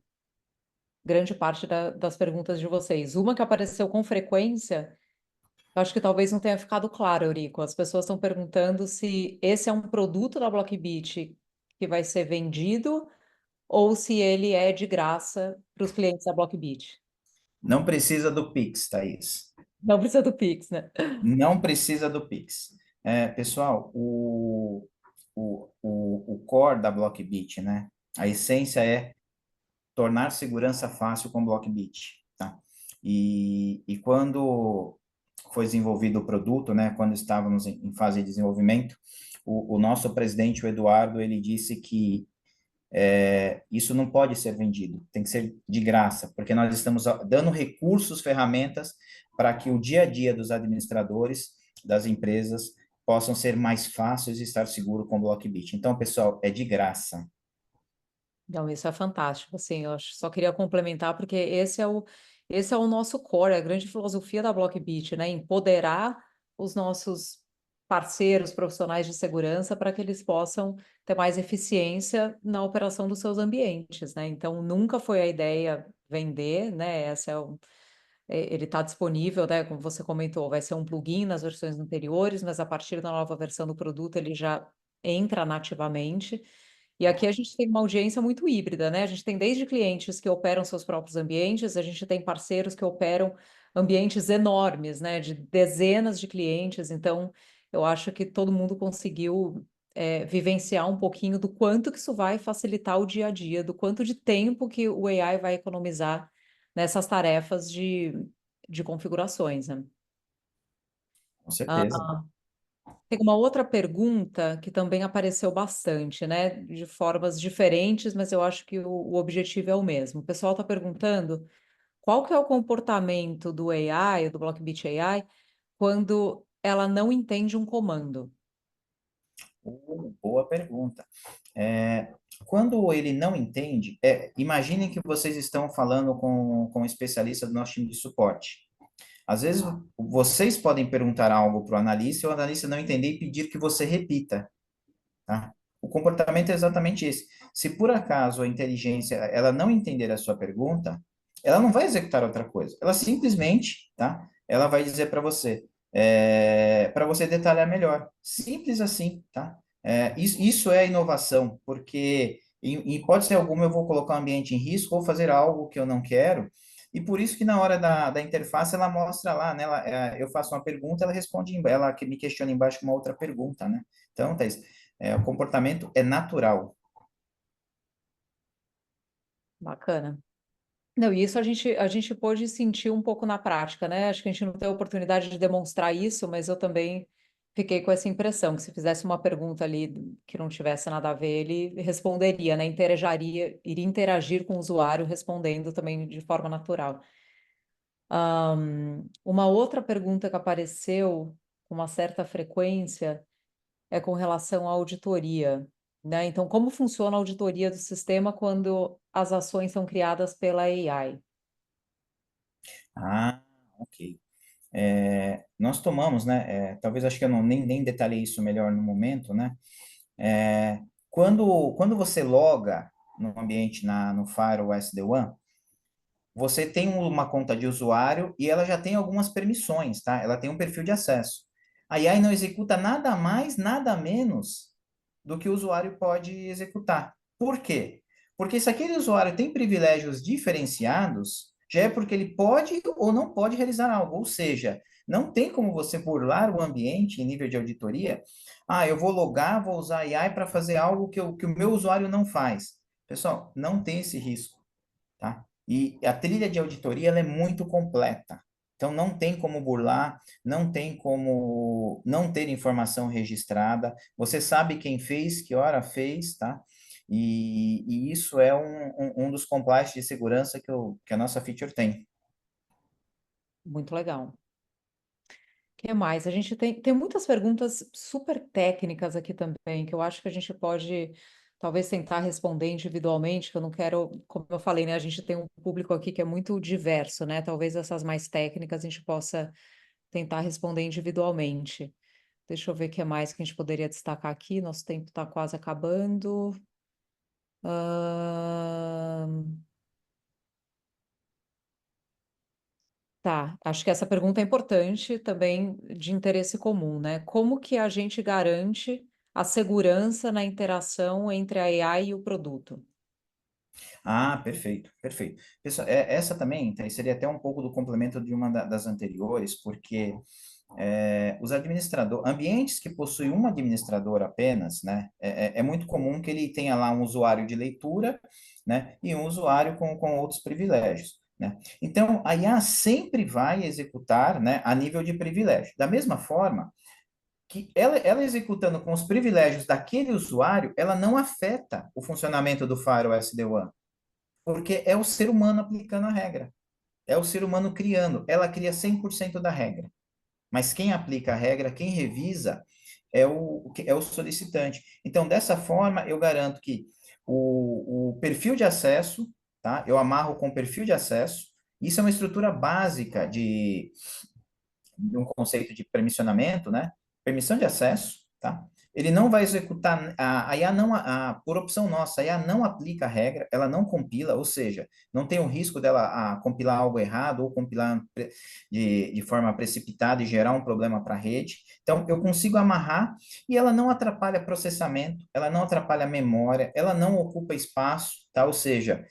grande parte das perguntas de vocês. Uma que apareceu com frequência, eu acho que talvez não tenha ficado claro, Eurico. As pessoas estão perguntando se esse é um produto da Blockbit que vai ser vendido ou se ele é de graça para os clientes da Blockbit. Não precisa do Pix, Thaís. Não precisa do Pix, né? Não precisa do Pix. Pessoal, o core da Blockbit, né? A essência é tornar segurança fácil com Blockbit, tá? E quando foi desenvolvido o produto, né, quando estávamos em fase de desenvolvimento, o nosso presidente, o Eduardo, ele disse que isso não pode ser vendido, tem que ser de graça, porque nós estamos dando recursos, ferramentas para que o dia a dia dos administradores das empresas possam ser mais fáceis e estar seguro com o Blockbit. Então, pessoal, é de graça. Não, isso é fantástico. Assim, só queria complementar, porque esse é o nosso core, a grande filosofia da Blockbit, né? Empoderar os nossos parceiros profissionais de segurança para que eles possam ter mais eficiência na operação dos seus ambientes, né? Então, nunca foi a ideia vender, né? Ele está disponível, né? Como você comentou, vai ser um plugin nas versões anteriores, mas a partir da nova versão do produto ele já entra nativamente. E aqui a gente tem uma audiência muito híbrida, né? A gente tem desde clientes que operam seus próprios ambientes, a gente tem parceiros que operam ambientes enormes, né? De dezenas de clientes. Então, eu acho que todo mundo conseguiu vivenciar um pouquinho do quanto que isso vai facilitar o dia a dia, do quanto de tempo que o AI vai economizar nessas tarefas de configurações, né? Com Ah, certeza. tem uma outra pergunta que também apareceu bastante, né? De formas diferentes, mas eu acho que o objetivo é o mesmo. O pessoal está perguntando qual que é o comportamento do AI, do Blockbit AI, quando ela não entende um comando? Boa pergunta. É, quando ele não entende, imaginem que vocês estão falando com um especialista do nosso time de suporte. Às vezes, vocês podem perguntar algo para o analista e o analista não entender e pedir que você repita, tá? O comportamento é exatamente esse. Se por acaso a inteligência ela não entender a sua pergunta, ela não vai executar outra coisa. Ela simplesmente, tá? Ela vai dizer para você detalhar melhor. Simples assim, tá? Isso é inovação, porque em hipótese alguma eu vou colocar o ambiente em risco ou fazer algo que eu não quero. E por isso que na hora da interface ela mostra lá, né? Eu faço uma pergunta, ela responde, ela me questiona embaixo com uma outra pergunta, né? Então, Thaís, o comportamento é natural. Bacana. Não, e isso a gente pôde sentir um pouco na prática, né? Acho que a gente não teve a oportunidade de demonstrar isso, mas eu também fiquei com essa impressão, que se fizesse uma pergunta ali que não tivesse nada a ver, ele responderia, né? Iria interagir com o usuário respondendo também de forma natural. Uma outra pergunta que apareceu com uma certa frequência é com relação à auditoria, né? Então, como funciona a auditoria do sistema quando as ações são criadas pela AI? Ah, ok. Nós tomamos, né? Talvez acho que eu nem detalhei isso melhor no momento, né? É, quando você loga no ambiente no Firewall SD-WAN, você tem uma conta de usuário e ela já tem algumas permissões, tá? Ela tem um perfil de acesso. A AI não executa nada mais, nada menos do que o usuário pode executar. Por quê? Porque se aquele usuário tem privilégios diferenciados, já é porque ele pode ou não pode realizar algo. Ou seja, não tem como você burlar o ambiente em nível de auditoria. Ah, eu vou logar, vou usar AI para fazer algo que o meu usuário não faz. Pessoal, não tem esse risco, tá? E a trilha de auditoria ela é muito completa. Então, não tem como burlar, não tem como não ter informação registrada. Você sabe quem fez, que hora fez, tá? E isso é um dos compliance de segurança que a nossa feature tem. Muito legal. O que mais? A gente tem muitas perguntas super técnicas aqui também, que eu acho que a gente pode talvez tentar responder individualmente, que eu não quero, como eu falei, né? A gente tem um público aqui que é muito diverso, né? Talvez essas mais técnicas a gente possa tentar responder individualmente. Deixa eu ver o que mais que a gente poderia destacar aqui. Nosso tempo está quase acabando. Ahn, Tá, acho que essa pergunta é importante também de interesse comum, né? Como que a gente garante a segurança na interação entre a AI e o produto? Ah, perfeito, perfeito. Pessoal, essa também tá, seria até um pouco do complemento de uma das anteriores, porque os ambientes que possuem um administrador apenas, né, é muito comum que ele tenha lá um usuário de leitura, né, e um usuário com outros privilégios, né. Então, a IA sempre vai executar, né, a nível de privilégio. Da mesma forma que ela executando com os privilégios daquele usuário, ela não afeta o funcionamento do Firewall SD-WAN, porque é o ser humano aplicando a regra, é o ser humano criando, ela cria 100% da regra. Mas quem aplica a regra, quem revisa, é o solicitante. Então, dessa forma, eu garanto que o perfil de acesso, tá? Eu amarro com o perfil de acesso. Isso é uma estrutura básica de um conceito de permissionamento, né? Permissão de acesso, tá? Ele não vai executar, a IA não, por opção nossa, a IA não aplica a regra, ela não compila, ou seja, não tem o risco dela compilar algo errado ou compilar de forma precipitada e gerar um problema para a rede. Então, eu consigo amarrar e ela não atrapalha processamento, ela não atrapalha memória, ela não ocupa espaço, tá? Ou seja,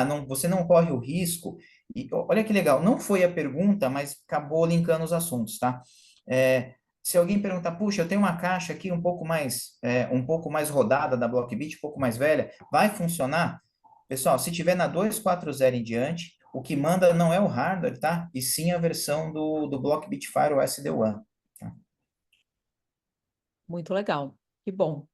não, você não corre o risco e olha que legal, não foi a pergunta, mas acabou linkando os assuntos, tá? Se alguém perguntar, puxa, eu tenho uma caixa aqui um pouco mais rodada da Blockbit, um pouco mais velha, vai funcionar? Pessoal, se tiver na 240 em diante, o que manda não é o hardware, tá? E sim a versão do Blockbit Firewall SD-WAN. Tá? Muito legal, que bom.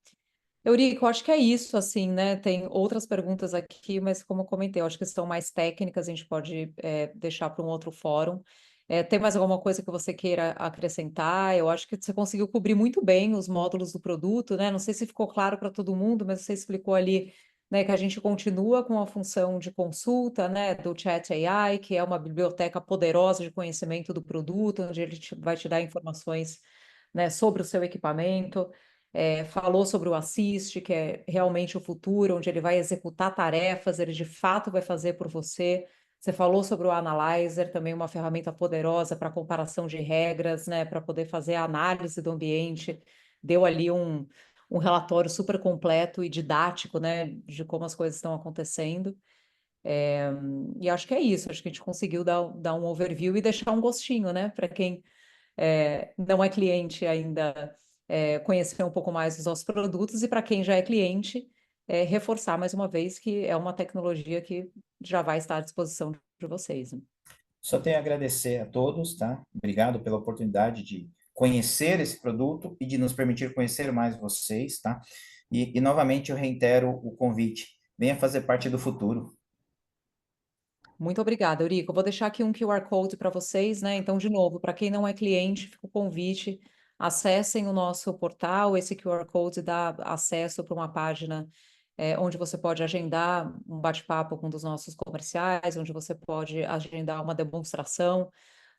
Eurico, acho que é isso, assim, né? Tem outras perguntas aqui, mas como eu comentei, eu acho que são mais técnicas, a gente pode deixar para um outro fórum. Tem mais alguma coisa que você queira acrescentar? Eu acho que você conseguiu cobrir muito bem os módulos do produto, né? Não sei se ficou claro para todo mundo, mas você explicou ali, né, que a gente continua com a função de consulta, né, do Chat AI, que é uma biblioteca poderosa de conhecimento do produto, onde ele vai te dar informações, né, sobre o seu equipamento. Falou sobre o Assist, que é realmente o futuro, onde ele vai executar tarefas, ele de fato vai fazer por você. Você falou sobre o Analyzer, também uma ferramenta poderosa para comparação de regras, né, para poder fazer a análise do ambiente. Deu ali um relatório super completo e didático, né, de como as coisas estão acontecendo. E acho que é isso, acho que a gente conseguiu dar um overview e deixar um gostinho, né, para quem não é cliente ainda, conhecer um pouco mais dos nossos produtos, e para quem já é cliente, reforçar mais uma vez que é uma tecnologia que já vai estar à disposição de vocês, né? Só tenho a agradecer a todos, tá? Obrigado pela oportunidade de conhecer esse produto e de nos permitir conhecer mais vocês, tá? E novamente eu reitero o convite. Venha fazer parte do futuro. Muito obrigada, Eurico. Eu vou deixar aqui um QR Code para vocês, né? Então, de novo, para quem não é cliente, fica o convite. Acessem o nosso portal, esse QR Code dá acesso para uma página onde você pode agendar um bate-papo com um dos nossos comerciais, onde você pode agendar uma demonstração,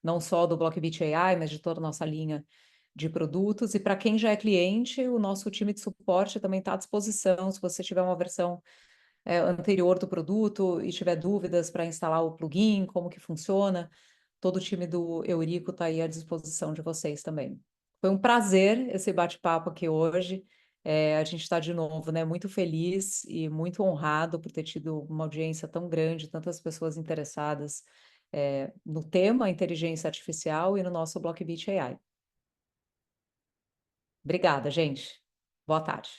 não só do Blockbit AI, mas de toda a nossa linha de produtos. E para quem já é cliente, o nosso time de suporte também está à disposição. Se você tiver uma versão anterior do produto e tiver dúvidas para instalar o plugin, como que funciona, todo o time do Eurico está aí à disposição de vocês também. Foi um prazer esse bate-papo aqui hoje. A gente está de novo, né, muito feliz e muito honrado por ter tido uma audiência tão grande, tantas pessoas interessadas no tema inteligência artificial e no nosso Blockbit AI. Obrigada, gente. Boa tarde.